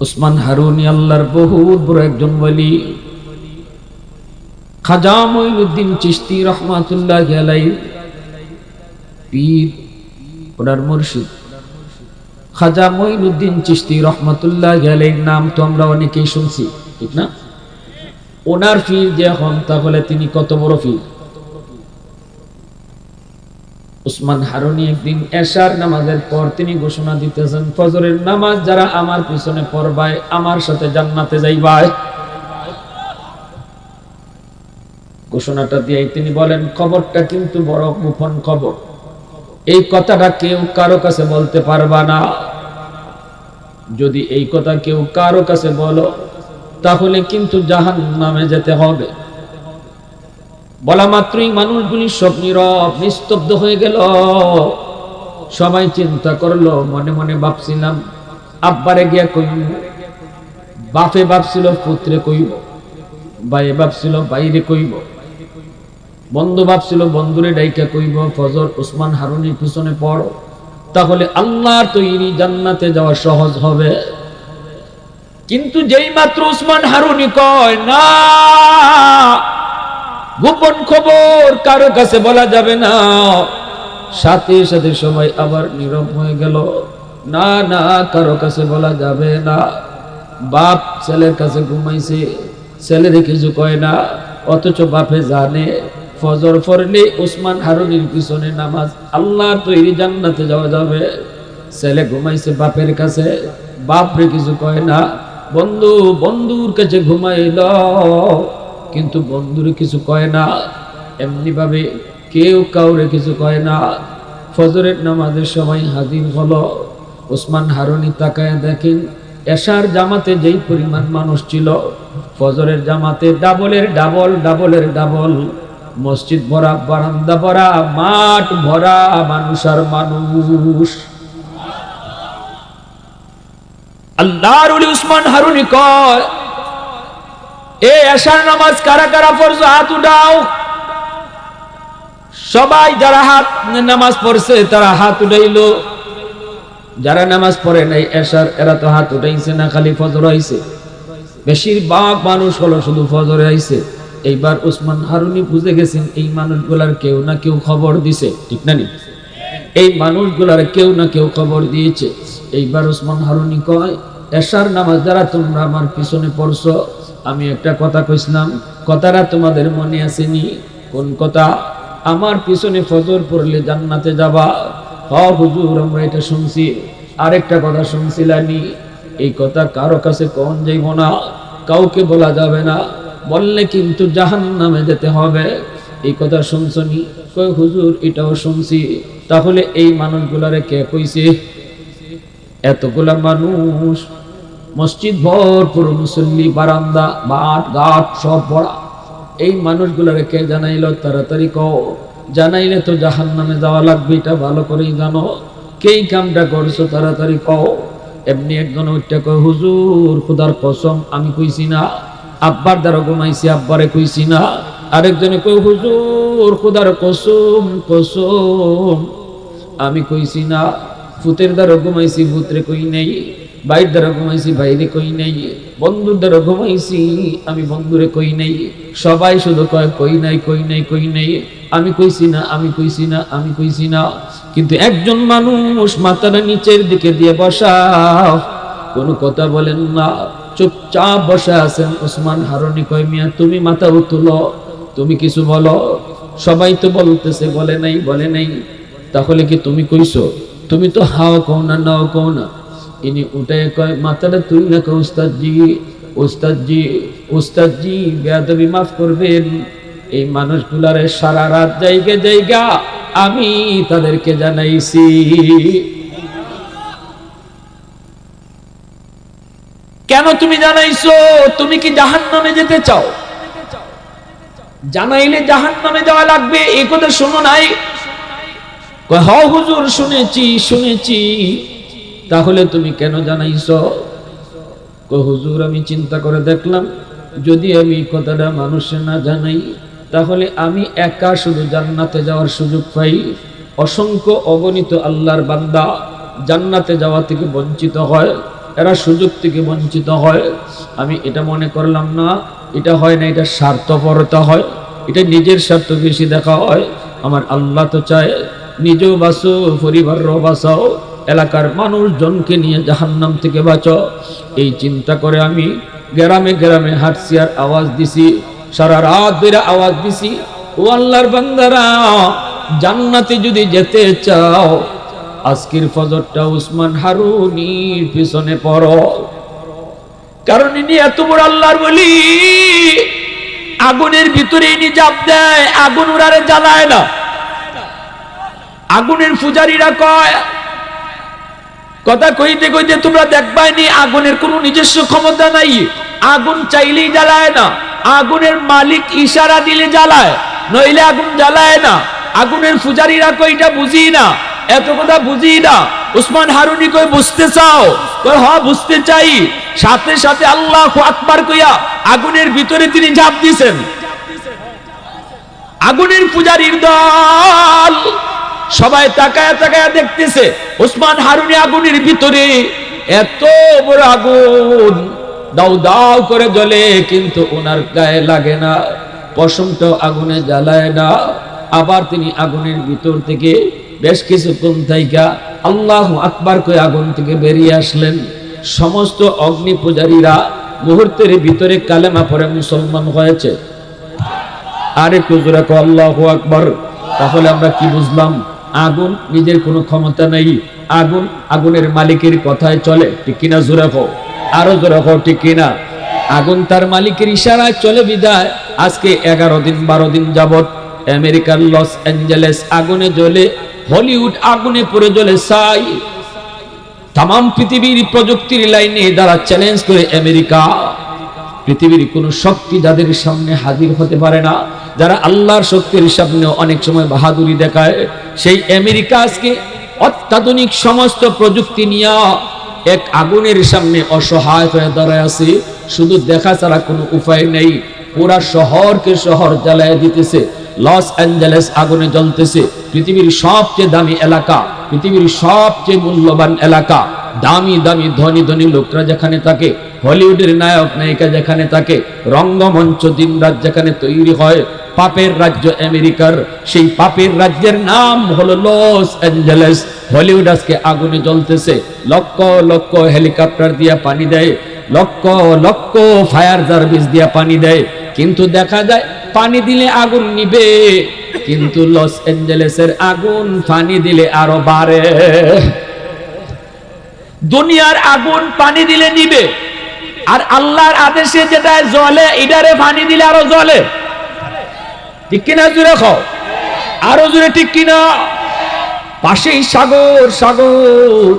উসমান হারুনি আল্লাহর বহুত বড় একজন ওলি। খাজা মঈনুদ্দিন চিশতি রহমাতুল্লাহি আলাইহি পীর, ওনার মুর্শিদ খাজা মঈনুদ্দিন চিশতি রহমাতুল্লাহি আলাইহির নাম তো আমরা অনেকেই শুনছি, ঠিক না? ওনার পীর যে এখন, তাহলে তিনি কত বড় পীর। উসমান হারুনি একদিন এশার নামাজের পর তিনি ঘোষণা দিতেছেন, ফজরের নামাজ যারা আমার পিছনে পড়বায় আমার সাথে জান্নাতে যাইবায়। ঘোষণাটা দিয়ে তিনি বলেন, খবরটা কিন্তু বড় গোপন খবর, এই কথাটা কেউ কারো কাছে বলতে পারবা না। যদি এই কথা কেউ কারো কাছে বলো তাহলে কিন্তু জাহান্নামে যেতে হবে। বলা মাত্রই মানুষগুলি সব নীরব নিস্তব্ধ হয়ে গেল। সবাই চিন্তা করলো, মনে মনে ভাবছিলাম আব্বারে গিয়া কইব, বাপে ভাবছিল পুত্রে কইব, ভাইয়ে ভাবছিল বাইরে কইব, বন্ধু ভাবছিল বন্ধুরে ডাইকা কইব ফজর উসমান হারুনির পিছনে পড়ো, তাহলে আল্লাহর তৈরি জান্নাতে যাওয়া সহজ হবে। কিন্তু যেই মাত্র উসমান হারুনি কয় না, গোপন খবর কারো কাছে বলা যাবে না, সাথে সাথে সবাই আবার নীরব হয়ে গেল। না না, কারো কাছে বলা যাবে না। বাপ ছেলের কাছে ঘুমাইছে, ছেলেরে কিছু কয় না, অথচ বাপে জানে ফজর পড়লে উসমান হারুনির পিছনে নামাজ আল্লাহর তৈরি জান্নাতে যাওয়া যাবে। ছেলে ঘুমাইছে বাপের কাছে, বাপরে কিছু কয় না। বন্ধু বন্ধুর কাছে ঘুমাইল, কিন্তু বন্ধুরে কিছু কয় না। এমনি ভাবে কেউ কাউরে কিছু কয় না। ফজরের নামাজের সময় হাজির হলো। উসমান হারুনি তাকায় দেখেন, এশার জামাতে যেই পরিমাণ মানুষ ছিল, ফজরের জামাতে ডাবলের ডাবল, ডাবলের ডাবল। মসজিদ ভরা, বারান্দা ভরা, মাঠ ভরা মানুষ আর মানুষ। আল্লাহর ওলি উসমান হারুনি কয়, এ এশার নামাজ কারা কারা পড়ছো হাত উঠাও। সবাই যারা হাত নামাজ পড়ছে তারা হাত উঠাইলো। যারা নামাজ পড়ে নাই এশার, এরা তো হাত উঠাইছে না, খালি ফজর হইছে। বেশিরভাগ মানুষ হলো শুধু ফজরে আইছে। এইবার উসমান হারুনি বুঝে গেছেন এই মানুষগুলার কেউ না কেউ খবর দিছে, ঠিক না নি? এই মানুষগুলার কেউ না কেউ খবর দিয়েছে। এইবার উসমান হারুনি কয়, এশার নামাজ যারা তোমরা আমার পিছনে পড়ছো, আমি একটা কথা কইছিলাম, কথাটা তোমাদের মনে আসেনি? কোন কথা? আমার পিছনে ফজর পড়লে জান্নাতে যাবা। হ হুজুর, আমরা এটা শুনছি। আরেকটা কথা শুনছিলানি, এই কথা কারো কাছে কোন যাইব না, কাউকে বলা যাবে না, বললে কিন্তু জাহান্নামে যেতে হবে। এই কথা শুনছনি? কই হুজুর, এটাও শুনছি। তাহলে এই মানুষগুলারে কে কইছে? এতগুলা মানুষ, মসজিদ ভরপুর মুসল্লি, বারান্দা মাঠ ঘাট সব ভরা, এই মানুষগুলারে কে জানাইলো? তাড়াতাড়ি কও, জানাইলে তো জাহান্নামে যাওয়া লাগবে, এটা ভালো করেই জানো। কেই কামটা করছো তাড়াতাড়ি কও। এমনি একজন ওইটা কয়, হুজুর খুদার কসম আমি কইছি না। আব্বার দ্বারা ঘুমাইছি, আব্বারে কইছি না। আরেকজনে কয়, হুজুর খুদার কসম, কসম আমি কইছি না। ফুতের দ্বারা ঘুমাইছি, ফুতরে কই নাই। ভাইয়ের দ্বারা ঘুমাইছি, ভাইরে কই নাই। বন্ধুর দ্বারা ঘুমাইছি, আমি বন্ধুরে কই নাই। সবাই শুধু কয় কই নাই, কই নাই, কই নাই। আমি কইছি না, আমি কইছি না, আমি কইছি না। কিন্তু একজন মানুষ মাথাটা নিচের দিকে দিয়ে বসা, কোনো কথা বলেন না, চুপচাপ বসে আছেন। উসমান হারুনি কয়, মিয়া তুমি মাথা তুলো, তুমি কিছু বলো। সবাই তো বলতেছে বলে নাই, বলে নাই। তাহলে কি তুমি কইছো? তুমি তো হাও কও না, নাও কও না। ইনি উঠে কয়, মাথাটা তুই না কয়, উস্তাদজি, উস্তাদজি, উস্তাদজি বেয়াদবি মাফ করবেন। এই মানুষগুলারে সারা রাত জায়গা জায়গা আমি তাদেরকে জানাইছি। কেন তুমি জানাইছো? তুমি কি জাহান্নামে যেতে চাও? জানাইলে জাহান্নামে যাওয়া লাগবে, এই কথা শোনো নাই? কয়, হ্যাঁ হুজুর শুনেছি, শুনেছি। তাহলে তুমি কেন জানাইছো? কয়, হুজুর আমি চিন্তা করে দেখলাম, যদি আমি কথাটা মানুষে না জানাই, তাহলে আমি একা শুধু জান্নাতে যাওয়ার সুযোগ পাই। অসংখ্য অগণিত আল্লাহর বান্দা জান্নাতে যাওয়া থেকে বঞ্চিত হয়। এরা সুযোগ থেকে বঞ্চিত হয়। আমি এটা মনে করলাম না, এটা হয় না, এটা স্বার্থপরতা হয়, এটা নিজের স্বার্থ বেশি দেখা হয়। আমার আল্লাহ তো চায় নিজেও বাঁচো, পরিবারও বাঁচাও, এলাকার মানুষজনকে নিয়ে জাহান্নাম থেকে বাঁচো। এই চিন্তা করে আমি গ্রামে গ্রামে হাঁটছি আর আওয়াজ দিছি, সারা রাত ধরে আওয়াজ দিছি, ও আল্লাহর বান্দারা, জান্নাতে যদি যেতে চাও আজকের ফজরটা উসমান হারুনির পিছনে পড়ো। কারণ ইনি এত বড় আল্লাহর ওলি, আগুনের ভিতরে ইনি জাপ দেয়, আগুন উড়ারে জ্বালায় না। আগুনের পূজারীরা কয়, কথা কইতে কইতে তোমরা দেখবাইনি আগুনের কোনো নিজস্ব ক্ষমতা নাই, আগুন চাইলেই জ্বালায় না, আগুনের মালিক ইশারা দিলে জ্বালায়, নইলে আগুন জ্বালায় না। আগুনের পূজারীরা কয় এটা বুঝি না, এত কথা বুঝি না। উসমান হারুনি কই বুঝতে চাও? কই হ্যাঁ বুঝতে চাই। সাথে সাথে আল্লাহু আকবার কইয়া আগুনের ভিতরে তিনি ঝাঁপ দিয়েছেন। আগুনের পূজারীর দল সবাই তাকায়া তাকায়া দেখতেছে উসমান হারুনি আগুনের ভিতরে, এত বড় আগুন দাউ দাউ করে জ্বলে, কিন্তু ওনার গায়ে লাগে না, পশমটাও আগুনে জ্বালায় না। আবার তিনি আগুনের ভিতর থেকে বেশ কিছুক্ষণ থাইকা আল্লাহু আকবার কই আগুন থেকে বেরিয়ে আসলেন। সমস্ত অগ্নি পূজারীরা মুহূর্তের ভিতরে কালেমা পড়ে মুসলমান হয়েছে। আরে কুজুরা কো আল্লাহু আকবার। তাহলে আমরা কি বুঝলাম? আগুন নিজের কোনো ক্ষমতা নেই, আগুন আগুনের মালিকের কথায় চলে, ঠিক কিনা? জোরে কও, আরো জোরে কও, ঠিক কিনা? আগুন তার মালিকের ইশারায় চলে বিদায় আজকে 11 দিন 12 দিন যাবত আমেরিকার লস অ্যাঞ্জেলেস আগুনে জ্বলে, হলিউড আগুনে পড়ে জ্বলে ছাই। তাম পৃথিবীর প্রযুক্তির লাইনে দ্বারা চ্যালেঞ্জ করে আমেরিকা, পৃথিবীর কোন শক্তি যাদের সামনে হাজির হতে পারে না, যারা আল্লাহর শক্তির সামনে অনেক সময় বাহাদুরি দেখায়, সেই আমেরিকা আজকে অত্যাধুনিক সমস্ত প্রযুক্তি নিয়ে এক আগুনের সামনে অসহায় হয়ে দাঁড়ায় আছে। শুধু দেখা ছাড়া কোনো উপায় নেই। পুরা শহরকে শহর জ্বালায় দিতেছে। লস অ্যাঞ্জেলেস আগুনে জ্বলতেছে। পৃথিবীর সবচেয়ে দামি এলাকা, পৃথিবীর সবচেয়ে মূল্যবান এলাকা, দামি দামি ধনী ধনী লোকরা যেখানে থাকে, হলিউডের নায়ক নায়িকা যেখানে থাকে, রঙ্গমঞ্চ দিনরাত যেখানে তৈরি হয়, পাপের রাজ্য আমেরিকার, সেই পাপের রাজ্যের নাম হলো লস অ্যাঞ্জেলেস। হলিউড আজকে আগুনে জ্বলতেছে। লক্ষ লক্ষ হেলিকপ্টার দিয়ে পানি দেয়, লক্ষ লক্ষ ফায়ার সার্ভিস দিয়ে পানি দেয়, কিন্তু দেখা যায় পানি দিলে আগুন নিবে, কিন্তু লস অ্যাঞ্জেলেসের আগুন পানি দিলে আরো বাড়ে। দুনিয়ার আগুন পানি দিলে নিবে, আর আল্লাহর আদেশে যেটা জ্বলে এটারে পানি দিলে আরো জ্বলে। ঠিক কিনা? জুড়ে খাও, আরো জুড়ে, ঠিক কিনা? পাশেই সাগর, সাগর,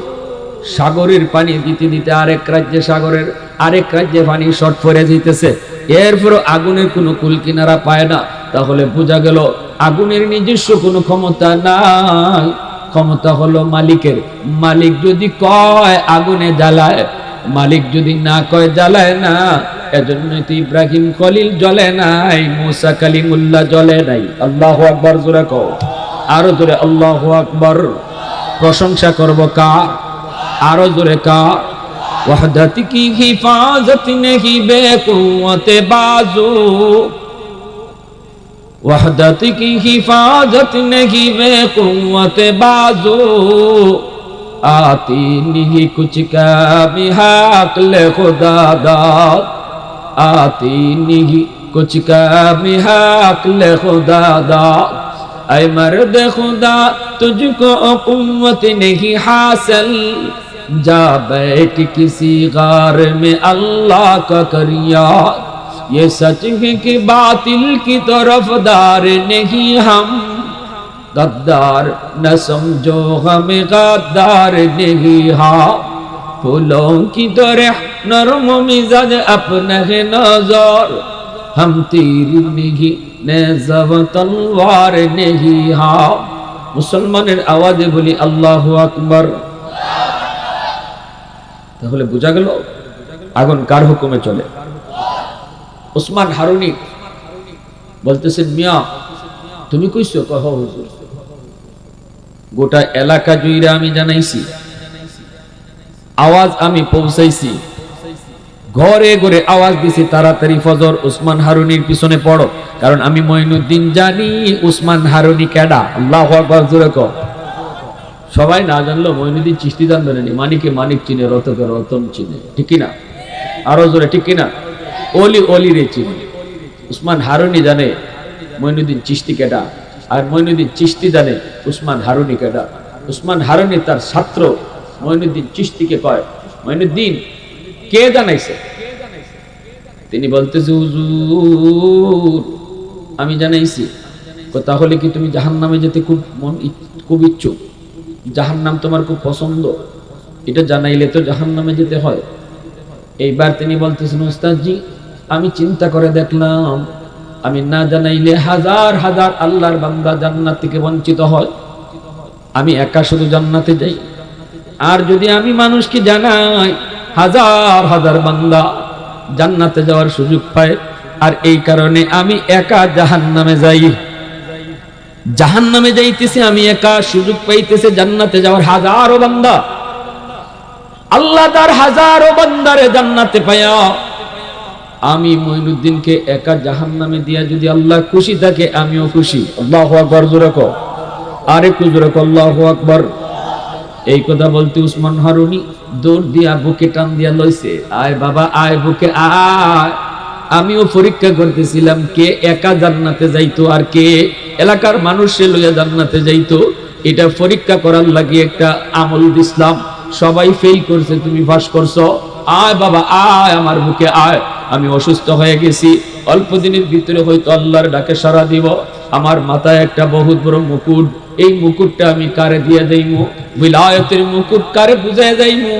সাগরের পানি দিতে দিতে আরেক রাজ্যে, সাগরের আরেক রাজ্যে পানি শর্ট পড়ে যেতেছে। এরপরও আগুনের কোনো কুল কিনারা পায় না। তাহলে বোঝা গেল আগুনের নিজস্ব কোনো ক্ষমতা নাই, ক্ষমতা হলো মালিকের। মালিক যদি কয় আগুনে জ্বালায়, মালিক যদি না কয় জ্বালায় না। এজন্যই তো ইব্রাহিম খলিল জ্বলে নাই, মুসা কালিমুল্লাহ জ্বলে নাই। আল্লাহু আকবার, জোরে কও, আরো জোরে আল্লাহু আকবার। প্রশংসা করব কার? আরো জোরে কার? वहदत की हिफाजत नहीं बेकुव्वत बाजू, वहदत की हिफाजत नहीं बेकुव्वत बाजू, आती नहीं कुछ का बिहाकल खुदा दाद, आती नहीं कुछ का बिहाकल खुदा दाद। ऐ मर्द खुदा तुझको कुव्वत नहीं हासिल, जा बैठ किसी गार में अल्लाह का करिया, ये सच है कि बातिल की तरफदार नहीं हम, गद्दार न समझो हमें गद्दार नहीं। हाँ, फूलों की तरह नरम मिजाज अपना है नजर, हम तीर नहीं नेज़ा तलवार नहीं। हाँ, मुसलमाনের আওয়াজে বলি আল্লাহু আকবার। তাহলে বোঝা গেল আগুন কার হুকুমে চলে। উসমান হারুনি বলতেছেন, মিয়া তুমি কইছো? কহ হুজুর, গোটা এলাকা জুইরা আমি জানাইছি আওয়াজ আমি পৌঁছাইছি, ঘরে ঘরে আওয়াজ দিছি তাড়াতাড়ি ফজর উসমান হারুনির পিছনে পড়ো, কারণ আমি মঈনুদ্দিন জানি উসমান হারুনি কেডা। আল্লাহু আকবার, জোরে কও। সবাই না জানলো মঈনুদ্দিন চিশতি জানবেন না, মানিকে মানিক চিনে, রতকে রতন চিনে, ঠিক কিনা? আরো জোরে, ঠিক কিনা? অলি অলি রে চিনে। উসমান হারুনি জানে মঈনুদ্দিন চিশতি কেডা, আর মঈনুদ্দিন চিশতি জানে উসমান হারুনি কেডা। উসমান হারুনি তার ছাত্র মঈনুদ্দিন চিশতিকে কয়, মঈনুদ্দিন কে জানাইছে? তিনি বলতেছে, হুজুর আমি জানাইছি। তাহলে কি তুমি জাহান্নামে যেতে খুব ইচ্ছুক? জাহান্নাম তোমার খুব পছন্দ? এটা জানাইলে তো জাহান্নামে যেতে হয়। এইবার তিনি বলতেছেন, উস্তাদজি আমি চিন্তা করে দেখলাম, আমি না জানাইলে হাজার হাজার আল্লাহর বান্দা জান্নাত থেকে বঞ্চিত হয়, আমি একা শুধু জান্নাতে যাই। আর যদি আমি মানুষকে জানাই, হাজার হাজার বান্দা জান্নাতে যাওয়ার সুযোগ পায়। আর এই কারণে আমি একা জাহান্নামে যাই। জাহান্নামে যাইতেছে আমি একা, সুযোগ পাইতেছে জান্নাতে যাওয়ার হাজারো বান্দা। আল্লাহ তার হাজারো বান্দারে জান্নাতে পায়া আমি মঈনুদ্দিনকে একা জাহান্নামে দিয়া যদি আল্লাহ খুশি থাকে, আমিও খুশি। আল্লাহু আকবার, জোরে কও। আরেকটু জোরে কও, আল্লাহু আকবার। এই কথা বলতে উসমান হারুনি দৌড় দিয়া বুকে টান দিয়া লইছে, আয় বাবা আয় বুকে আয়। আমিও পরীক্ষা করতেছিলাম কে একা জান্নাতে যাইতো আর কে এলাকার মানুষে লইয়া জান্নাতে যাইতো। এটা পরীক্ষা করার লাগি একটা আমল দিছিলাম, সবাই ফেল করছে, তুমি পাস করছো। আয় বাবা আয়, আমার বুকে আয়। আমি অসুস্থ হয়ে গেছি, অল্প দিনের ভিতরে হয়তো আল্লাহর ডাকে সাড়া দিব। আমার মাথায় একটা বহুত বড় মুকুট, এই মুকুটটা আমি কারে দিয়ে যাইমু? বিলায়তের মুকুট কারে বুঝায় যাইমু?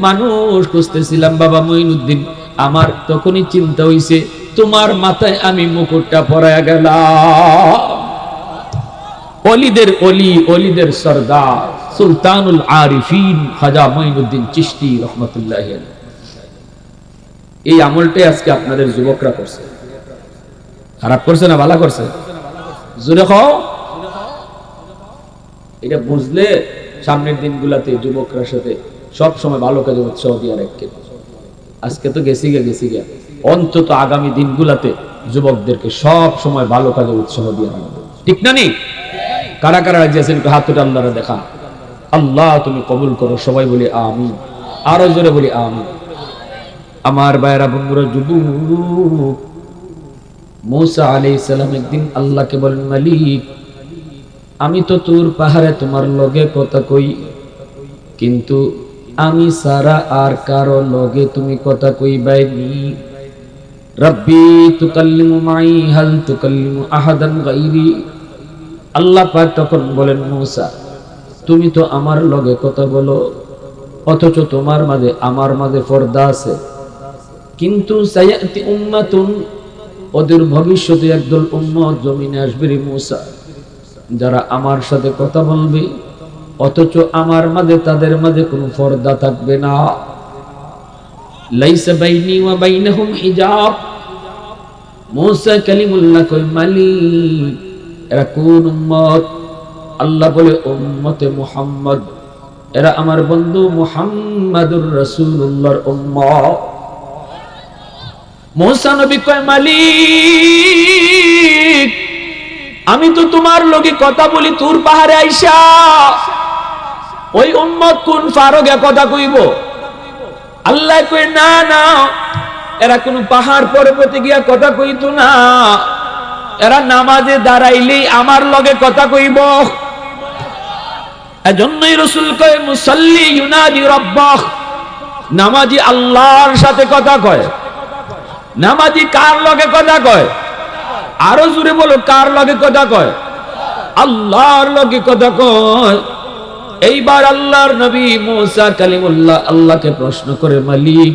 মানুষ খুঁজতেছিলাম বাবা মঈনুদ্দিন। আমার তখনই চিন্তা হইছে, তোমার মাথায় আমি মুকুটটা পরায়া গেলাম। অলিদের অলি, অলিদের সরদার, সুলতানুল আরিফিন খাজা মঈনুদ্দিন চিশতি রহমাতুল্লাহি আলাইহি। এই আমলটাই আজকে আপনাদের যুবকরা করছে। খারাপ করছে না ভালো করছে? জোরে কও। এটা বুঝলে সামনের দিনগুলাতে যুবকরা সাথে সব সময় ভালো কাজে উৎসাহ দিয়ে রাখেন। আজকে তো গেছি গে, অন্তত আগামী দিনগুলাতে যুবকদেরকে সব সময় ভালো কাজে উৎসাহ দিয়ে রাখবে, ঠিক না? নি কারা কারা রাজি আছেন একটু হাত উঠে আল্লাহরে দেখা। আল্লাহ তুমি কবুল করো, সবাই বলি আমিন, আরো জোরে বলি আমিন। আমার ভাইরা বন্ধুরা, যুবক মূসা আলাইহিস সালাম একদিন আল্লাহকে বলেন, মালিক আমি তো তুর পাহাড়ে তোমার লগে কথা কই, কিন্তু আমি সারা আর কারো লগে তুমি কথা কইবাইনি। রব্বি তুকাল্লিমু মাই হাল তুকাল্লিমু আহাদান গায়রি। আল্লাহ পাক তখন বলেন, মূসা তুমি তো আমার লগে কথা বলো, অথচ তোমার মাঝে আমার মাঝে পর্দা আছে। কিন্তু সায়াতি উম্মাতুন, ওদের ভবিষ্যতে একদল উম্মত জমিনে আসবে রে মূসা, যারা আমার সাথে কথা বলবে অথচ আমার মাঝে তাদের মাঝে কোনো পর্দা থাকবে না। লাইসা বাইনি ওয়া বাইনাহুম হিজাব। মূসা কালিমুল্লাহ কয়, মালিক এরা কোন উম্মত? আল্লাহ বলে, উম্মতে মুহাম্মদ, এরা আমার বন্ধু মুহাম্মাদুর রাসূলুল্লাহর উম্মত। মূসা নবী কয়, মালিক আমি তো তোমার লগে কথা বলি তুর পাহাড়ে আইসা, ওই উম্মত কোন ফারগে কথা কইব? আল্লাহ কয়, না না, এরা কোন পাহাড় পর্বতে গিয়া কথা কইতো না, এরা নামাজে দাঁড়াইলেই আমার লগে কথা কইব। এজন্যই রাসূল কয়, মুসাল্লি ইউনাদি রাব্বাহ, নামাজি আল্লাহর সাথে কথা কয়। নামাজি কার লগে কথা কয়? আরো জোরে বলো, কার লগে কথা কয়? আল্লাহর লগে কথা কয়। এইবার আল্লাহর নবী মূসা কালিমুল্লাহ আল্লাহকে প্রশ্ন করে, মালিক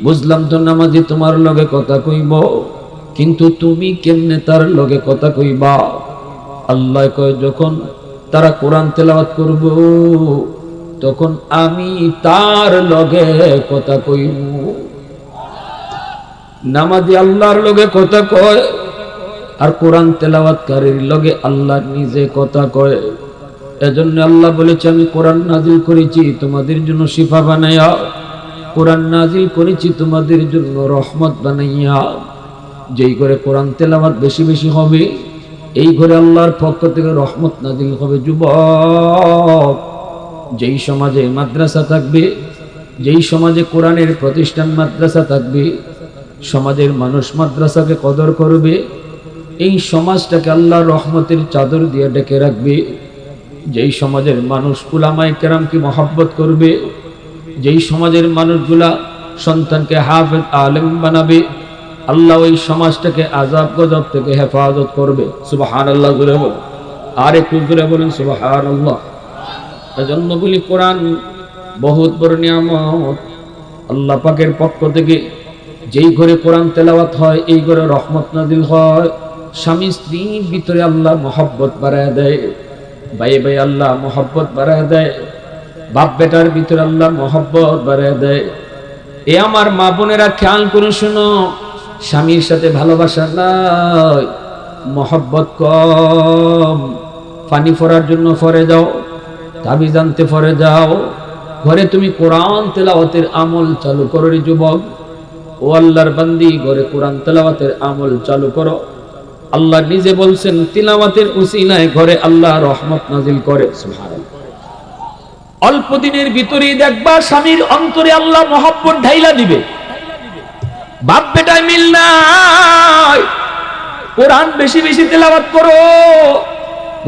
বুঝলাম তো নামাজি তোমার লগে কথা কইব, কিন্তু তুমি কেমনে তার লগে কথা কইবা? আল্লাহ কয়, যখন তারা কোরআন তেলাওয়াত করব তখন আমি তার লগে কথা কইব। নামাজি আল্লাহর লগে কথা কয়, আর কোরআন তেলাওয়াতকারীর লগে আল্লাহ নিজে কথা কয়। এজন্য আল্লাহ বলেছে আমি কোরআন নাজিল করেছি তোমাদের জন্য শিফা বানাইয়া, কোরআন নাজিল করেছি তোমাদের জন্য রহমত বানাইয়া। যেই করে কোরআন তেলাওয়াত বেশি বেশি হবে, এই ঘরে আল্লাহর পক্ষ থেকে রহমত নাজিল হবে। যুবক, যেই সমাজে মাদ্রাসা থাকবে, যেই সমাজে কোরআনের প্রতিষ্ঠান মাদ্রাসা থাকবে, সমাজের মানুষ মাদ্রাসাকে কদর করবে, এই সমাজটাকে আল্লাহর রহমতের চাদর দিয়ে ঢেকে রাখবে। যেই সমাজের মানুষ উলামায়ে কেরামকে মহব্বত করবে, যেই সমাজের মানুষগুলা সন্তানকে হাফেজ আলেম বানাবে, আল্লাহ ওই সমাজটাকে আযাব গজব থেকে হেফাজত করবে। সুবহানাল্লাহ জোরে বলুন, আর একটু জোরে বলুন সুবহানাল্লাহ। এজন্য বলি কোরআন বহুত বড় নিয়ামত আল্লাহ পাকের পক্ষ থেকে। যেই ঘরে কোরআন তেলাওয়াত হয়, এই ঘরে রহমত নাজিল হয়। স্বামী স্ত্রীর ভিতরে আল্লাহ মহব্বত বাড়ায় দেয়, ভাই ভাই আল্লাহ মহব্বত বাড়ায় দেয়, বাপ বেটার ভিতরে আল্লাহ মহব্বত বাড়ায় দেয়। এ আমার মা বোনেরা খেয়াল করে শোনো, স্বামীর সাথে ভালোবাসা নাই, মহব্বত কম। পানি ফোরার জন্য ফরে যাও, তাবিজ আনতে ফরে যাও, ঘরে তুমি কোরআন তেলাওয়াতের আমল চালু করো রে যুবক। ও আল্লাহর বান্দি, ঘরে কোরআন তেলাওয়াতের আমল চালু করো। আল্লাহ নিজে বলছেন তিলাওয়াতের উসিলায় ঘরে আল্লাহ রহমত নাজিল করে। সুবহানাল্লাহ। অল্প দিনের ভিতরেই দেখবা স্বামীর অন্তরে আল্লাহ মহব্বত ঢাইলা দিবে। বাপ বেটায় মিল নাই, কোরআন বেশি বেশি তেলাওয়াত করো,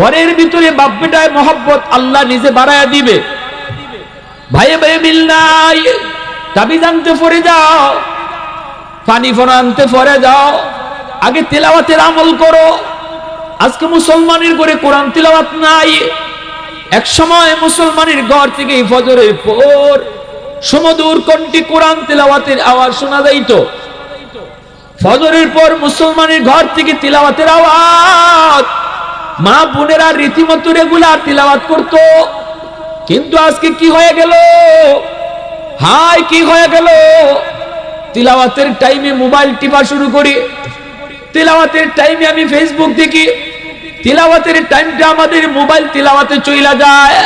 ঘরের ভিতরে বাপ বেটায় মহব্বত আল্লাহ নিজে বাড়ায়া দিবে। ভাইয়ে ভাইয়ে মিল নাই, তাবিজ আনতে ফরে যাও, পানি ফোনা আনতে ফরে যাও, আগে তেলাওয়াতের আমল করো। আজকে মুসলমানের ঘরে কোরআন তেলাওয়াত নাই। এক সময় মুসলমানের ঘর থেকে ফজরের পর সুমধুর কণ্ঠে কোরআন তেলাওয়াতের আওয়াজ শোনা যাইত। ফজরের পর মুসলমানের ঘর থেকে তেলাওয়াতের আওয়াজ, মা বোনেরা রীতিমতো রেগুলার তেলাওয়াত করত। কিন্তু আজকে কি হয়ে গেল? হাই, কি হয়ে গেল? তিলাওয়াতের টাইমে মোবাইল টিপা শুরু করি, তিলাওয়াতের টাইমে আমি ফেসবুক দেখি, তিলাওয়াতের টাইমটা আমাদের মোবাইল তিলাওয়াতে চইলা যায়।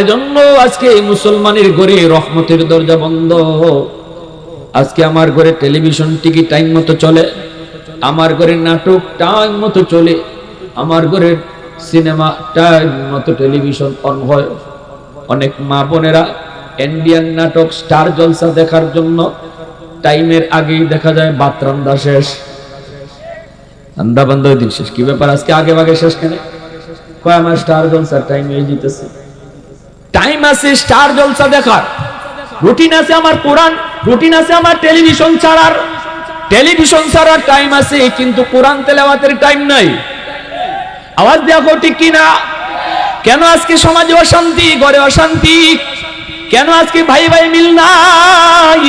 এজন্য আজকে মুসলমানের ঘরে রহমতের দরজা বন্ধ। আজকে আমার ঘরে টেলিভিশন টিভি টাইম মতো চলে, আমার ঘরে নাটক টাইম মতো চলে, আমার ঘরে সিনেমা টাইম মতো টেলিভিশন অন হয়। অনেক মা বোনেরা ইন্ডিয়ান নাটক স্টার জলসা দেখার জন্য টাইমের আগেই দেখা যায় ভাত রান্না শেষ, রান্না বন্ধ হয়ে দিন শেষ। কি ব্যাপার আজকে আগে ভাগে শেষ কেন? কয় আমার স্টার জলসার টাইম হয়ে যেতেছে। টাইম আছে স্টার জলসা দেখার, রুটিন আছে আমার কোরআন, রুটিন আছে আমার টেলিভিশন ছাড়ার, টেলিভিশন ছাড়ার টাইম আছে, কিন্তু কোরআন তেলাওয়াতের টাইম নাই। আওয়াজ দেখো ঠিক কিনা? কেন আজকে সমাজে অশান্তি, ঘরে অশান্তি? কেন আজকে ভাই ভাই মিল নাই?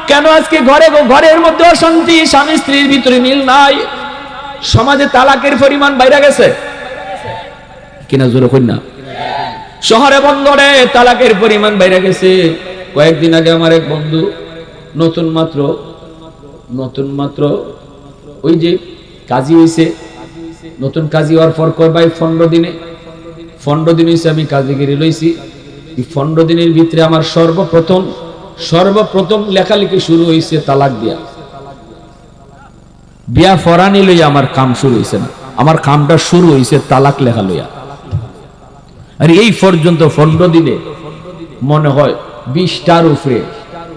কেন আজকে ঘরের মধ্যে অশান্তি, স্বামী স্ত্রীর ভিতরে মিল নাই? সমাজে তালাকের পরিমাণ বাইরে গেছে কিনা জোরে কই না? শহরে বন্দরে তালাকের পরিমাণ বাইরে গেছে। কয়েকদিন আগে আমার এক বন্ধু নতুন মাত্র ওই যে কাজী হইছে, নতুন কাজী হওয়ার পর কয় ভাই 15 দিন হইছে আমি কাজীগিরি লইছি। এই 15 দিনের ভিতরে আমার সর্বপ্রথম লেখালেখি শুরু হইছে তালাক দিয়া। বিয়া ফরানি লইয়া আমার কাম শুরু হইছে না, আমার কামটা শুরু হইছে তালাক লেখা লইয়া। আর এই পর্যন্ত 15 দিনে মনে হয় 20টার উপরে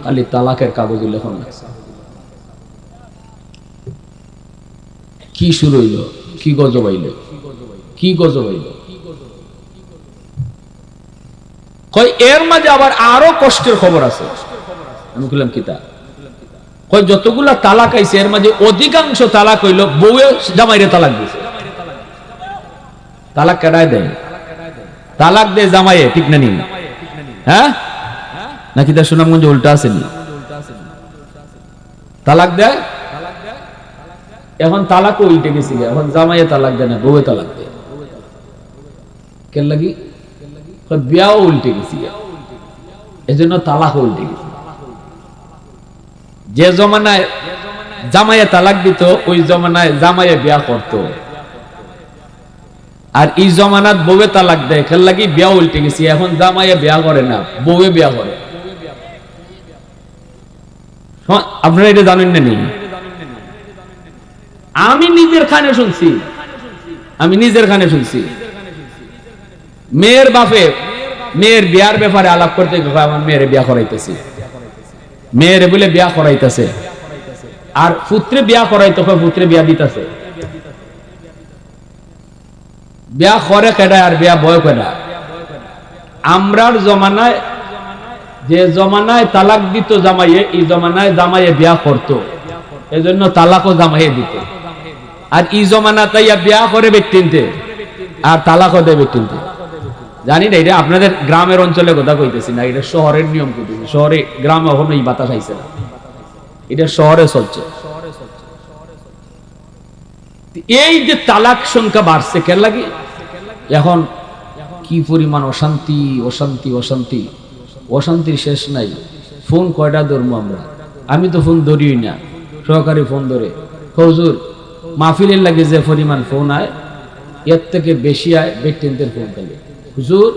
খালি তালাকের কাগজ লেখন আছে। কি শুরু হইল, কি গজব হইল, কি গজব হইল? কই এর মাঝে আবার আরো কষ্টের খবর আছে। আমি বললাম কি তা? কই যতগুলা তালাক আইছে এর মাঝে অধিকাংশ তালাক হইল বউয়ে জামাইরে তালাক দিছে। তালাক কেডায় দেয়? তালাক দেয় জামাইয়ে, ঠিক না নি? হ্যাঁ নাকি তা সুনামগঞ্জে উল্টা আছে নি? তালাক দেয়, এখন তালাক উল্টে গেছে, এখন জামাইয়ে তালাক দেয় না, বউয়ে তালাক দেয়। কেন লাগি? বিয়াও উল্টে গেছি, এজন্য তালাক উল্টে গেছে। যে জমানায় জামাইয়ে তালাক দিত, ওই জমানায় জামাইয়ে বিয়া করত। আর এই জমানাত বউয়ে তালাক দেয়, খেল লাগি বিয়া উল্টে গেছি, এখন জামাইয়ে বিয়া করে না, বউয়ে বিয়া করে। আপনারা এটা জানেন না নি? আমি নিজের কানে শুনছি, মেয়ের বাপে মেয়ের বিয়ার ব্যাপারে আলাপ করতে আমার মেয়ের বিয়া করাইতেছি, মেয়ের বলে বিয়া করাইতেছে, আর পুত্রে বিয়া করাইতে পুত্রে বিয়া দিতেছে। বিয়া করে কেডা আর বিয়া বয় কেডা? আমরার জমানায় যে জমানায় তালাক দিত জামাইয়ে, এই জমানায় জামাইয়ে বিয়া করতো, এজন্য তালাকও জামাইয়ে দিত। আর এই জমানা তাইয়া বিয়া করে ব্যক্তিনতে আর তালাকও দেয় ব্যক্তিনতে। জানি না, এটা আপনাদের গ্রামের অঞ্চলে কথা কইতেছি না, এটা শহরের নিয়ম কইতেছি। শহরে, গ্রামে কখনো এই বাতাস আইছে না, এটা শহরে চলছে। এই যে তালাক সংখ্যা বাড়ছে কেন লাগে? এখন কি পরিমাণ অশান্তি অশান্তি অশান্তি, অশান্তির শেষ নাই। ফোন কয়টা ধরবো আমরা? আমি তো ফোন ধরিই না, সহকারী ফোন ধরে। হুজুর মাহফিলের লাগে যে পরিমাণ ফোন আয়, এর থেকে বেশি আয় ব্যক্তিদের ফোন পেলে। হুজুর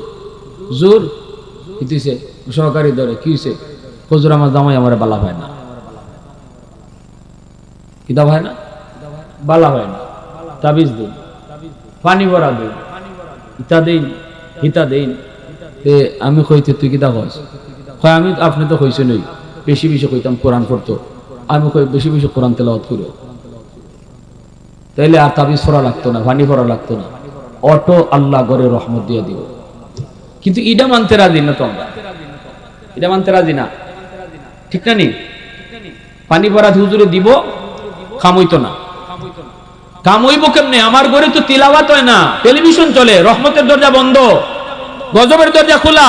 হুজুর কিছে, সহকারী ধরে কি হয়েছে? হুজুর আমার জামাই আমার বালা হয় না। কিতা হয় না? বালা হয় না। তাবিজ দিন, পানি ভরা দিন, ইতা দিন, হিতা দিন। আমি কইতে তুই কিতা কস? কয় আমি, আপনি তো কইছে নই, বেশি বেশি কইতাম কোরআন পড়তো। আমি কই বেশি বেশি কোরআন তেলাওয়াত করো, তাইলে আর তাবিজ পড়া লাগতো না, পানি ভরা লাগতো না, অটো আল্লাহ করে রহমত দিয়ে দিব। কিন্তু ইডা মানতে রাজি না তো আমরা, এটা মানতে রাজি না, ঠিক না নি? পানি ভরা হুজুরে দিব, খামইতো না। কামইব কেমনে? আমার ঘরে তো তিলাওয়াত হয় না, টেলিভিশন চলে, রহমতের দরজা বন্ধ, গজবের দরজা খোলা।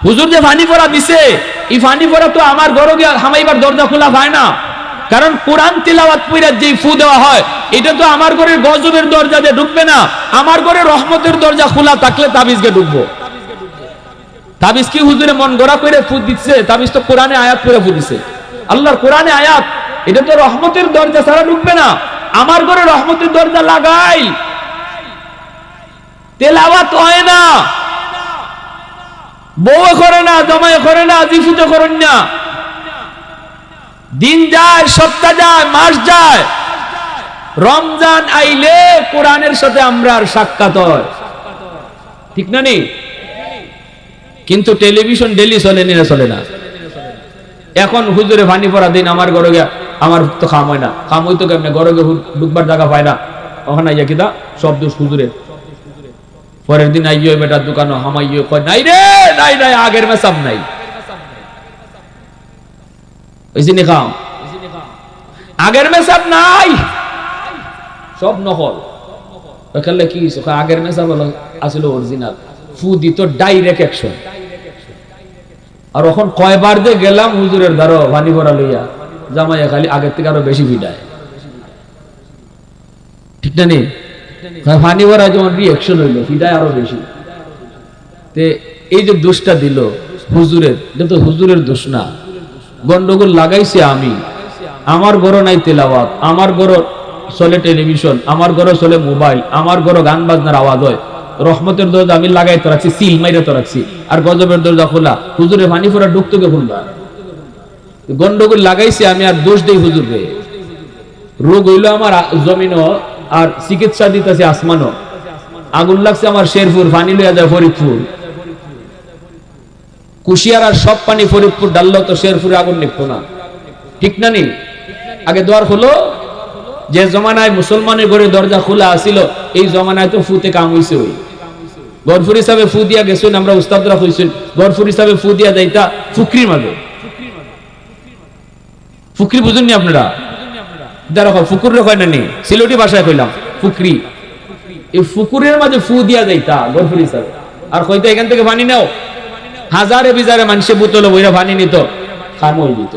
হুজুর যে ফানি পড়া দিছে, এই ফানি পড়া তো আমার ঘরে গিয়ে হামাইবার দরজা খোলা হয় না। কারণ কোরআন তিলাওয়াত পড়া যে ফু দেওয়া হয়, এটা তো আমার ঘরের গজবের দরজা দিয়ে ঢুকবে না। আমার ঘরে রহমতের দরজা খোলা থাকলে তাবিজকে ঢুকবো। তাবিজ কি হুজুরে মন গড়া করে ফু দিচ্ছে? তাবিজ তো কোরআনে আয়াত করে ফু দিছে, আল্লাহর কোরআনে আয়াত। এটা তো রহমতের দরজা ছাড়া ঢুকবে না। আমার ঘরে রহমতের দরজা লাগাই, তেলাওয়াত হয় না, বউ করে না, জামাই করে না, জিফুতে করেন না। দিন যায়, সপ্তাহ যায়, মাস যায়, রমজান আইলে কোরআনের সাথে আমরা আর সাক্ষাৎ হয়, ঠিক না নি? কিন্তু টেলিভিশন ডেলি চলে না, চলে না। এখন হুজুরে পানি পড়া দিন, আমার ঘরে গিয়া আমার তো খাম হয় না, খাম হইতো কেমনে? ঘরে গিয়ে ঢুকবার জায়গা পায় না, ওখানে আইয়া কিতা সব দোষ হুজুরে। পরের দিন আইয় বেটার দোকানও হামাইয়, কয় নাই রে, নাই নাই, আগের মেসাব নাই, ওইসিনি খাম, আগের মেসাব নাই, সব নকল। ওখানে কি হইছে? আগের মেসাব হলো আসলে অরিজিনাল, ফু দিত ডাইরেক্ট অ্যাকশন। আর এখন কয়বার যে গেলাম হুজুরের দ্বারা পানি ভরা লইয়া, জামাইয়া খালি আগের থেকে আরো বেশি ভিড়ায়, ঠিক না নি? পানি ভরা যেমন রিঅ্যাকশন হইলো, ভিড়ায় আরো বেশি। তে এই যে দোষটা দিল হুজুরের, এটা তো হুজুরের দোষ না, গন্ডগোল লাগাইছে আমি। আমার ঘরে নাই তেলাওয়াত, আমার ঘরে চলে টেলিভিশন, আমার ঘরে চলে মোবাইল, আমার ঘরে গান বাজনার আওয়াজ হয়, রহমতের দরজা আমি লাগাই তো রাখছি, সিল মাইরে তো রাখছি, আর গজবের দরজা খোলা। হুজুরে পানি ফোরা ঢুকতো কে খুলবা? গন্ডগোল লাগাইছি আমি, আর দোষ দেই হুজুরে। রোগ হইলো আমার জমিনও, আর চিকিৎসা দিতেছে আসমানও। আগুন লাগছে আমার শেরপুর, পানি লইয়া যায় ফরিদপুর। কুশিয়ার আর সব পানি ফরিদপুর ডাললো তো শেরপুরে আগুন নিকতো না, ঠিক না নি? আগে দ্বার হলো, যে জমানায় মুসলমানের ঘরে দরজা খোলা আসিল, এই জমানায় তো ফুতে কাম হইছে। ওই গরফুর হিসাবে ফু দিয়া গেছেন, আমরা উস্তাদরা হইছেন, গরফুর হিসাবে ফু দিয়া যাইতা ফুকরির মাঝে। ফুকরি বুঝুননি আপনারা? দেখো ফুকুর রে কয় না নি, সিলেটি ভাষায় কইলাম ফুকরি। এই ফুকুরের মাঝে ফু দিয়া যাইতা গরফুর হিসাবে, আর কইতা এখান থেকে পানি নাও। হাজারে বিজারে মানুষে বোতলে বইরা পানি নিত, খাম হয়ে দিত।